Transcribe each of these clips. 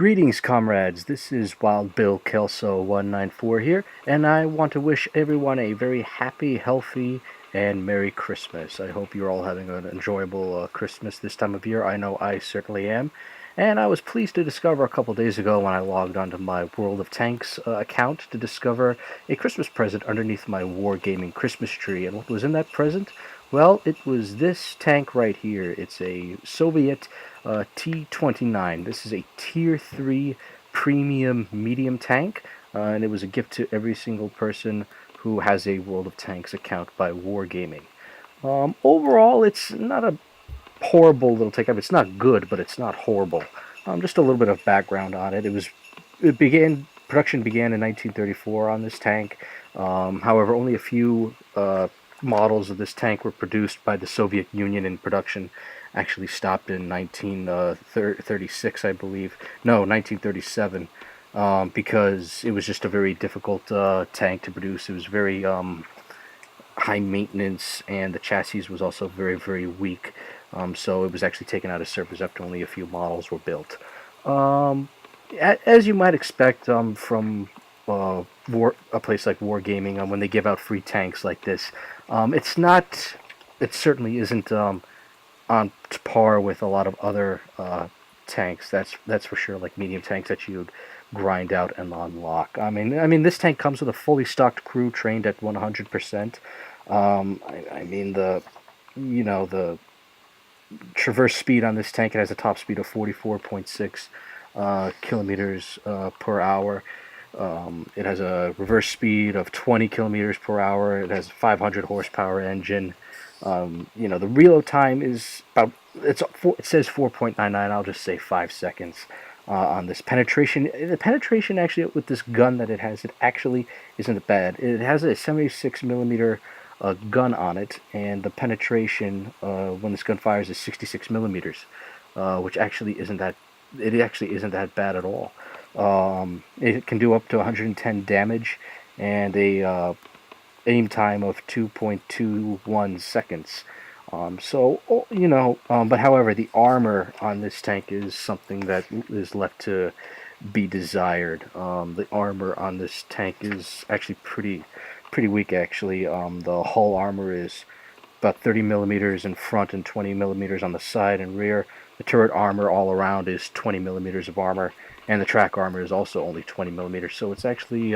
Greetings, comrades. This is Wild Bill Kelso 194 here, and I want to wish everyone a very happy, healthy, and Merry Christmas. I hope you're all having an enjoyable Christmas this time of year. I know I certainly am. And I was pleased to discover a couple days ago when I logged onto my World of Tanks account to discover a Christmas present underneath my Wargaming Christmas tree. And what was in that present? Well, it was this tank right here. It's a Soviet T-29. This is a Tier 3 premium medium tank, and it was a gift to every single person who has a World of Tanks account by Wargaming. Overall, it's not a horrible little tank. I mean, it's not good, but it's not horrible. Just a little bit of background on it. Production began in 1934 on this tank. However, only a few models of this tank were produced by the Soviet Union, in production actually stopped in 1936, I believe. No, 1937, because it was just a very difficult tank to produce. It was very high maintenance, and the chassis was also very, very weak. So it was actually taken out of service after only a few models were built. As you might expect from a place like Wargaming, when they give out free tanks like this, it certainly isn't on par with a lot of other tanks. That's for sure. Like medium tanks that you'd grind out and unlock. I mean, this tank comes with a fully stocked crew trained at 100%. The traverse speed on this tank, it has a top speed of 44.6 kilometers per hour. It has a reverse speed of 20 kilometers per hour. It has a 500 horsepower engine. The reload time is it says 4.99. I'll just say 5 seconds on this. The penetration actually with this gun that it has, it actually isn't bad. It has a 76 millimeter gun on it, and the penetration when this gun fires is 66 millimeters, which actually isn't that. It actually isn't that bad at all. It can do up to 110 damage, and a aim time of 2.21 seconds. But however, the armor on this tank is something that is left to be desired. The armor on this tank is actually pretty weak, actually. The hull armor is about 30 millimeters in front and 20 millimeters on the side and rear. The turret armor all around is 20 millimeters of armor, and the track armor is also only 20 millimeters, so it's actually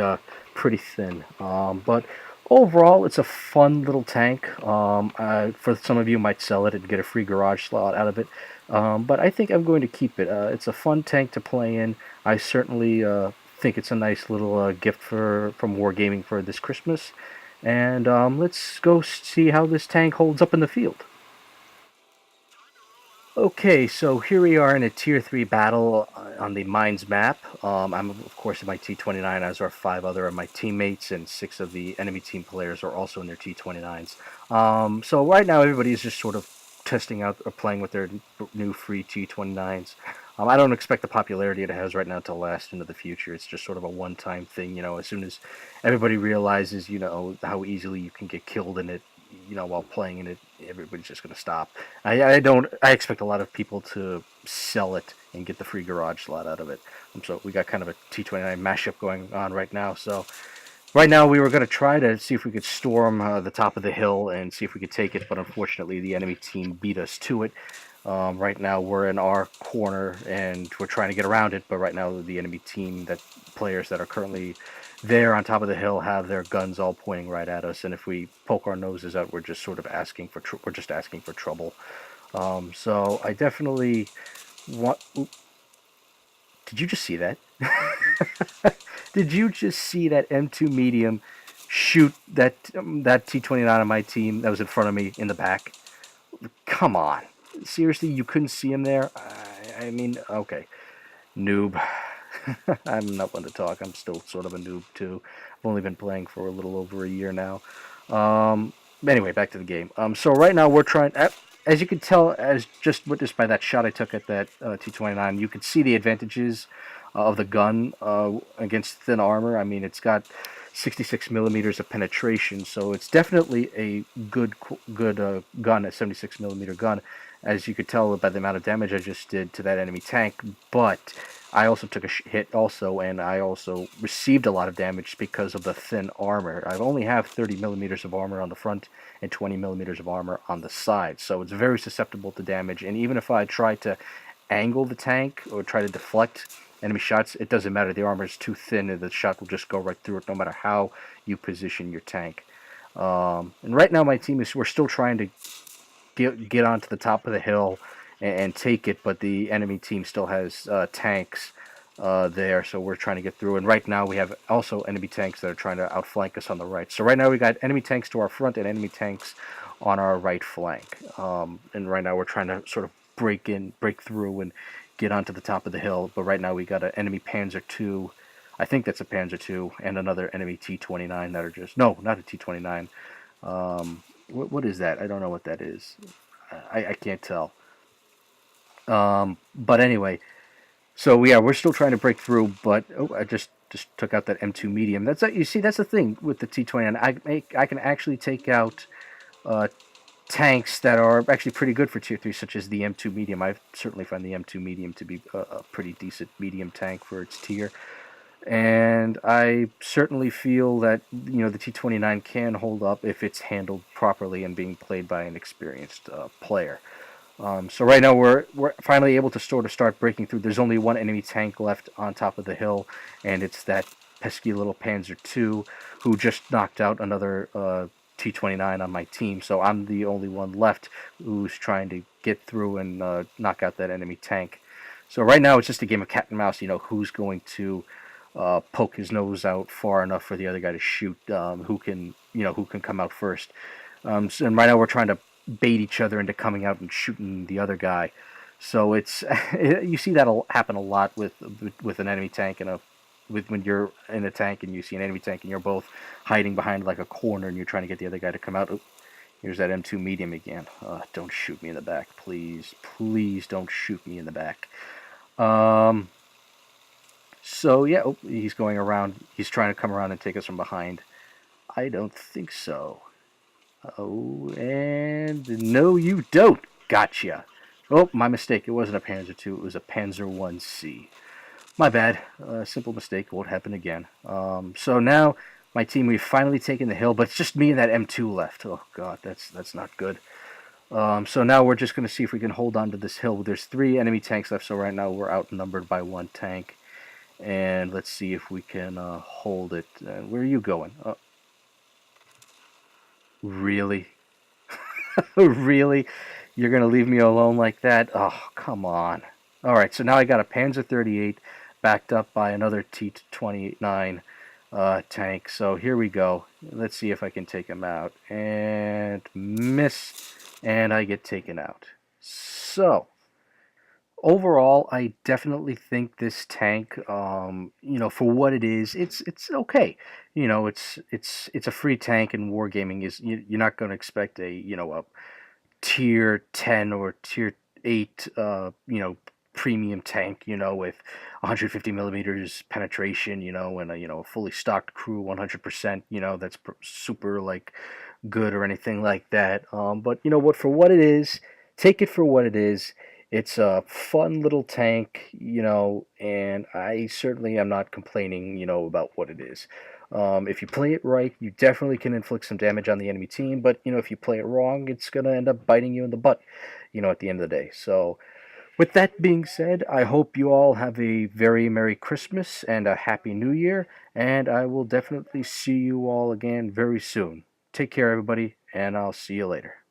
pretty thin. But overall, it's a fun little tank. For some of you, might sell it and get a free garage slot out of it. But I think I'm going to keep it. It's a fun tank to play in. I certainly think it's a nice little gift from Wargaming for this Christmas. And let's go see how this tank holds up in the field. Okay, so here we are in a Tier 3 battle on the Mines map. I'm, of course, in my T-29, as are 5 other of my teammates, and 6 of the enemy team players are also in their T-29s. So right now, everybody is just sort of testing out or playing with their new free T-29s. I don't expect the popularity it has right now to last into the future. It's just sort of a one-time thing, as soon as everybody realizes, how easily you can get killed in it, while playing in it, everybody's just going to stop. I expect a lot of people to sell it and get the free garage slot out of it. So we got kind of a T-29 mashup going on right now. So right now we were going to try to see if we could storm the top of the hill and see if we could take it, but unfortunately the enemy team beat us to it. Right now we're in our corner and we're trying to get around it, but right now the enemy team, players that are currently there on top of the hill, have their guns all pointing right at us, and if we poke our noses out, we're just sort of asking for trouble. So I definitely want. Did you just see that? Did you just see that M2 medium shoot that T-29 on my team that was in front of me in the back? Come on. Seriously, you couldn't see him there? Okay. Noob. I'm not one to talk. I'm still sort of a noob, too. I've only been playing for a little over a year now. Anyway, back to the game. So right now we're trying... As you can tell, as just witnessed by that shot I took at that T-29, you can see the advantages of the gun against thin armor. I mean, it's got 66 millimeters of penetration, so it's definitely a good gun, a 76 millimeter gun, as you could tell by the amount of damage I just did to that enemy tank. But I also took a hit also, and I also received a lot of damage because of the thin armor. I only have 30 millimeters of armor on the front and 20 millimeters of armor on the side, so it's very susceptible to damage. And even if I try to angle the tank or try to deflect enemy shots, it doesn't matter. The armor is too thin, and the shot will just go right through it, no matter how you position your tank. And right now, my team we're still trying to get onto the top of the hill and take it, but the enemy team still has tanks there, so we're trying to get through. And right now, we have also enemy tanks that are trying to outflank us on the right. So right now, we got enemy tanks to our front and enemy tanks on our right flank. And right now, we're trying to sort of break through, and get onto the top of the hill. But right now, we got an enemy Panzer II. I think that's a Panzer II, and another enemy T-29 that are just... No, not a T-29. What is that? I don't know what that is. I can't tell. But anyway, so yeah, we're still trying to break through. But I just took out that M2 medium. You see, that's the thing with the T-29. I can actually take out tanks that are actually pretty good for tier 3, such as the M2 medium. I certainly find the M2 medium to be a pretty decent medium tank for its tier. And I certainly feel that the T-29 can hold up if it's handled properly and being played by an experienced player. So right now we're finally able to start breaking through. There's only one enemy tank left on top of the hill, and it's that pesky little Panzer II who just knocked out another T-29 on my team. So I'm the only one left who's trying to get through and knock out that enemy tank. So right now it's just a game of cat and mouse. Who's going to poke his nose out far enough for the other guy to shoot. Who can come out first. And right now we're trying to bait each other into coming out and shooting the other guy. So it's you see that'll happen a lot with an enemy tank and when you're in a tank and you see an enemy tank and you're both hiding behind like a corner and you're trying to get the other guy to come out. Oh, here's that M2 medium again. Don't shoot me in the back, please. Please don't shoot me in the back. So yeah, he's going around. He's trying to come around and take us from behind. I don't think so. Oh, and no, you don't. Gotcha. Oh, my mistake. It wasn't a Panzer II. It was a Panzer 1C. My bad. Simple mistake. Won't happen again. So now my team, we've finally taken the hill, but it's just me and that M2 left. Oh God, that's not good. So now we're just going to see if we can hold on to this hill. There's 3 enemy tanks left, so right now we're outnumbered by 1 tank. And let's see if we can hold it. Where are you going? Really? Really? You're going to leave me alone like that? Oh, come on. Alright, so now I got a Panzer 38 backed up by another T-29 tank. So here we go. Let's see if I can take him out. And miss. And I get taken out. So overall, I definitely think this tank, for what it is, it's okay. It's a free tank, and Wargaming is you're not going to expect a tier 10 or tier 8 premium tank, with 150 millimeters penetration, and a fully stocked crew, 100%, that's super like good or anything like that. But for what it is, take it for what it is. It's a fun little tank, and I certainly am not complaining, about what it is. If you play it right, you definitely can inflict some damage on the enemy team, but, if you play it wrong, it's going to end up biting you in the butt, at the end of the day. So, with that being said, I hope you all have a very Merry Christmas and a Happy New Year, and I will definitely see you all again very soon. Take care, everybody, and I'll see you later.